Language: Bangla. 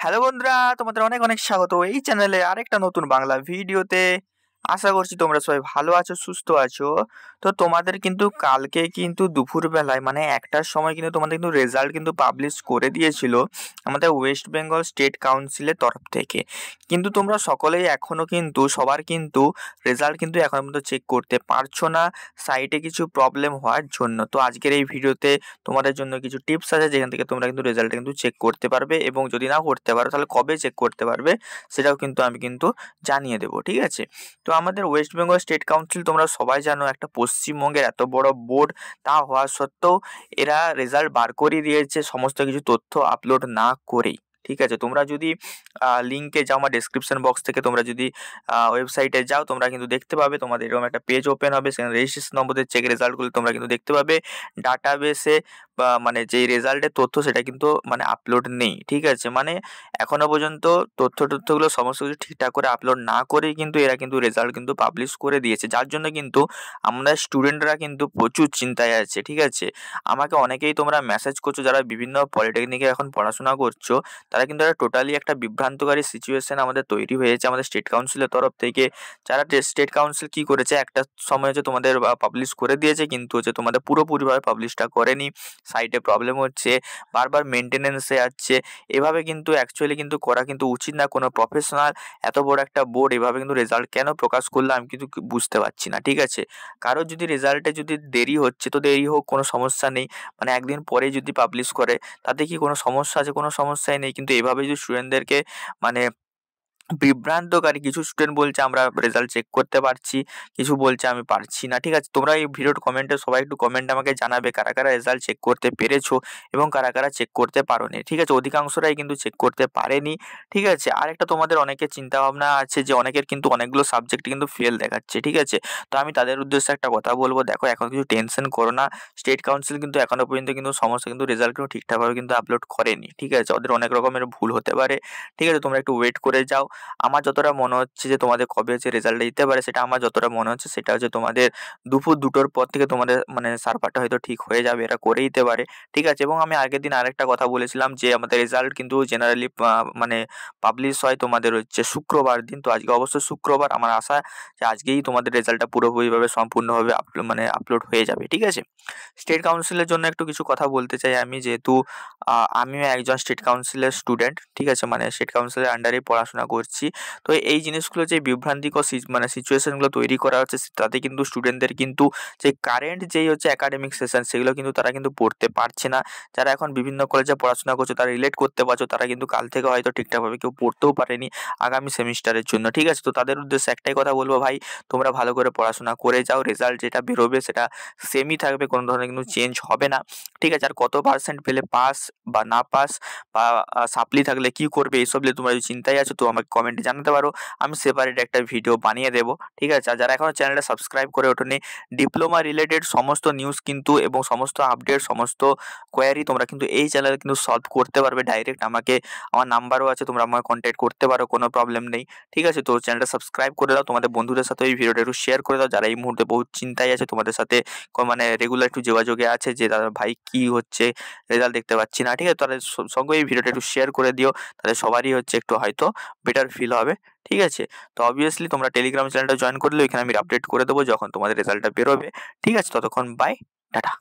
হ্যালো বন্ধুরা, তোমাদের অনেক অনেক স্বাগত এই চ্যানেলে আরেকটা নতুন বাংলা ভিডিওতে। আশা করছি তোমরা সবাই ভালো আছো, সুস্থ আছো। তো তোমাদের কিন্তু কালকে কিন্তু দুপুরবেলায় মানে ১টার সময় কিন্তু তোমাদের কিন্তু রেজাল্ট কিন্তু পাবলিশ করে দিয়েছিল আমাদের ওয়েস্ট বেঙ্গল স্টেট কাউন্সিলের তরফ থেকে। কিন্তু তোমরা সকলেই এখনও কিন্তু সবার কিন্তু রেজাল্ট কিন্তু এখনো পর্যন্ত চেক করতে পারছো না, সাইটে কিছু প্রবলেম হওয়ার জন্য। তো আজকের এই ভিডিওতে তোমাদের জন্য কিছু টিপস আছে যেখান থেকে তোমরা কিন্তু রেজাল্টটা কিন্তু চেক করতে পারবে, এবং যদি না করতে পারো তাহলে কবে চেক করতে পারবে সেটাও কিন্তু আমি কিন্তু জানিয়ে দেবো, ঠিক আছে? তো আমাদের ওয়েস্ট বেঙ্গল স্টেট কাউন্সিল তোমরা সবাই জানো একটা পশ্চিমবঙ্গের এত বড় বোর্ড, তা হওয়া সত্ত্বেও এরা রেজাল্ট বার করিয়ে দিয়েছে সমস্ত কিছু তথ্য আপলোড না করেই, ঠিক আছে? তোমরা যদি লিঙ্কে যাও, আমার ডেসক্রিপশন বক্স থেকে তোমরা যদি ওয়েবসাইটে যাও তোমরা কিন্তু দেখতে পাবে, তোমাদের এরকম একটা পেজ ওপেন হবে, সেখানে রেজিস্ট্রেশন নম্বরের চেক রেজাল্টগুলো তোমরা কিন্তু দেখতে পাবে। ডাটাবেসে বা মানে যেই রেজাল্টের তথ্য সেটা কিন্তু মানে আপলোড নেই, ঠিক আছে? মানে এখনো পর্যন্ত তথ্যগুলো সমস্ত কিছু ঠিকঠাক করে আপলোড না করেই কিন্তু এরা কিন্তু রেজাল্ট কিন্তু পাবলিশ করে দিয়েছে, যার জন্য কিন্তু আমরা স্টুডেন্টরা কিন্তু প্রচুর চিন্তায় আছে, ঠিক আছে? আমাকে অনেকেই তোমরা মেসেজ করছো যারা বিভিন্ন পলিটেকনিকে এখন পড়াশোনা করছো, তারা কিন্তু একটা টোটালি একটা বিভ্রান্তকারী সিচুয়েশন আমাদের তৈরি হয়েছে আমাদের স্টেট কাউন্সিলের তরফ থেকে। যারা স্টেট কাউন্সিল কি করেছে, একটা সময় হচ্ছে তোমাদের পাবলিশ করে দিয়েছে, কিন্তু হচ্ছে তোমাদের পুরোপুরিভাবে পাবলিশটা করেনি, সাইটে প্রবলেম হচ্ছে, বারবার মেনটেনেন্সে যাচ্ছে। এভাবে কিন্তু অ্যাকচুয়ালি কিন্তু করা কিন্তু উচিত না। কোনো প্রফেশনাল এত বড় একটা বোর্ড এভাবে কিন্তু রেজাল্ট কেন প্রকাশ করলো আমি কিন্তু বুঝতে পারছি না, ঠিক আছে? কারোর যদি রেজাল্টে যদি দেরি হচ্ছে তো দেরি হোক, কোনো সমস্যা নেই, মানে একদিন পরে যদি পাবলিশ করে তাতে কি কোনো সমস্যা আছে? কোনো সমস্যাই নেই। কিন্তু এভাবে যদি স্টুডেন্টদেরকে মানে বিভ্রান্তকারী, কিছু স্টুডেন্ট বলছে আমরা রেজাল্ট চেক করতে পারছি, কিছু বলছে আমি পারছি না, ঠিক আছে? তোমরা এই ভিডিওর কমেন্টে সবাই একটু কমেন্টে আমাকে জানাবে কারা কারা রেজাল্ট চেক করতে পেরেছো এবং কারা কারা চেক করতে পারোনি, ঠিক আছে? অধিকাংশরাই কিন্তু চেক করতে পারেনি, ঠিক আছে? আরেকটা তোমাদের অনেকের চিন্তাভাবনা আছে যে অনেকের কিন্তু অনেকগুলো সাবজেক্ট কিন্তু ফেল দেখাচ্ছে, ঠিক আছে? তো আমি তাদের উদ্দেশ্যে একটা কথা বলবো, দেখো এখন কিছু টেনশন করো না। স্টেট কাউন্সিল কিন্তু এখনো পর্যন্ত কিন্তু সমস্ত কিন্তু রেজাল্ট কিন্তু ঠিকঠাকভাবে কিন্তু আপলোড করেনি, ঠিক আছে? ওদের অনেক রকমের ভুল হতে পারে, ঠিক আছে? তোমরা একটু ওয়েট করে যাও। আমার যতটা মনে হচ্ছে যে তোমাদের কবে হচ্ছে রেজাল্টটা দিতে পারে, সেটা আমার যতটা মনে হচ্ছে সেটা হচ্ছে তোমাদের দুপুর 2টোর পর থেকে তোমাদের মানে সার্ভারটা হয়তো ঠিক হয়ে যাবে, এরা করে দিতে পারে, ঠিক আছে? এবং আমি আগের দিন আরেকটা কথা বলেছিলাম যে আমাদের রেজাল্ট কিন্তু জেনারেলি মানে পাবলিশ হয় তোমাদের হচ্ছে শুক্রবার দিন। তো আজকে অবশ্যই শুক্রবার, আমার আশা যে আজকেই তোমাদের রেজাল্টটা পুরোপুরিভাবে সম্পূর্ণভাবে মানে আপলোড হয়ে যাবে, ঠিক আছে? স্টেট কাউন্সিলের জন্য একটু কিছু কথা বলতে চাই আমি, যেহেতু আমিও একজন স্টেট কাউন্সিলের স্টুডেন্ট, ঠিক আছে? মানে স্টেট কাউন্সিলের আন্ডারেই পড়াশোনা করছি। তো এই জিনিসগুলো যে বিভ্রান্তিকর মানে সিচুয়েশনগুলো তৈরি করা হচ্ছে তাতে কিন্তু স্টুডেন্টদের কিন্তু যে কারেন্ট যেই হচ্ছে একাডেমিক সেশন সেগুলো কিন্তু তারা কিন্তু পড়তে পারছে না। যারা এখন বিভিন্ন কলেজে পড়াশোনা করছে তারা রিলেট করতে পারছো, তারা কিন্তু কাল থেকে হয়তো ঠিকঠাকভাবে কেউ পড়তেও পারেনি আগামী সেমিস্টারের জন্য, ঠিক আছে? তো তাদের উদ্দেশ্যে একটাই কথা বলবো, ভাই তোমরা ভালো করে পড়াশোনা করে যাও, রেজাল্ট যেটা বেরোবে সেটা সেমই থাকবে, কোনো ধরনের কিন্তু চেঞ্জ হবে না, ঠিক আছে? আর কত পার্সেন্ট পেলে পাস বা না পাস বা সাপ্লি থাকলে কি করবে এইসব নিয়ে তোমরা যদি চিন্তায় আছো তো আমাকে কমেন্টে জানাতে পারো, আমি সেপারেট একটা ভিডিও বানিয়ে দেবো, ঠিক আছে? আর যারা এখনও চ্যানেলটা সাবস্ক্রাইব করে ওঠেনি, ডিপ্লোমা রিলেটেড সমস্ত নিউজ কিন্তু এবং সমস্ত আপডেট, সমস্ত কোয়ারি তোমরা কিন্তু এই চ্যানেলে কিন্তু সলভ করতে পারবে ডাইরেক্ট। আমাকে আমার নাম্বারও আছে, তোমরা আমাকে কন্ট্যাক্ট করতে পারো, কোনো প্রবলেম নেই, ঠিক আছে? তো চ্যানেলটা সাবস্ক্রাইব করে দাও, তোমাদের বন্ধুদের সাথে এই ভিডিওটা একটু শেয়ার করে দাও যারা এই মুহূর্তে বহুত চিন্তায় আছে, তোমাদের সাথে মানে রেগুলার একটু যোগাযোগে আছে যে দাদা ভাই কি হচ্ছে, রেজাল্ট দেখতে পাচ্ছি না, ঠিক আছে? তাদের সঙ্গে এই ভিডিওটা একটু শেয়ার করে দিও, তাহলে সবারই হচ্ছে একটু হয়তো বেটার ফিল হবে, ঠিক আছে? তো অবভিয়াসলি তোমরা টেলিগ্রাম চ্যানেলটা জয়েন করলে ওইখানে আমি আপডেট করে দেবো যখন তোমাদের রেজাল্টটা বেরোবে, ঠিক আছে? ততক্ষণ বাই, টাটা।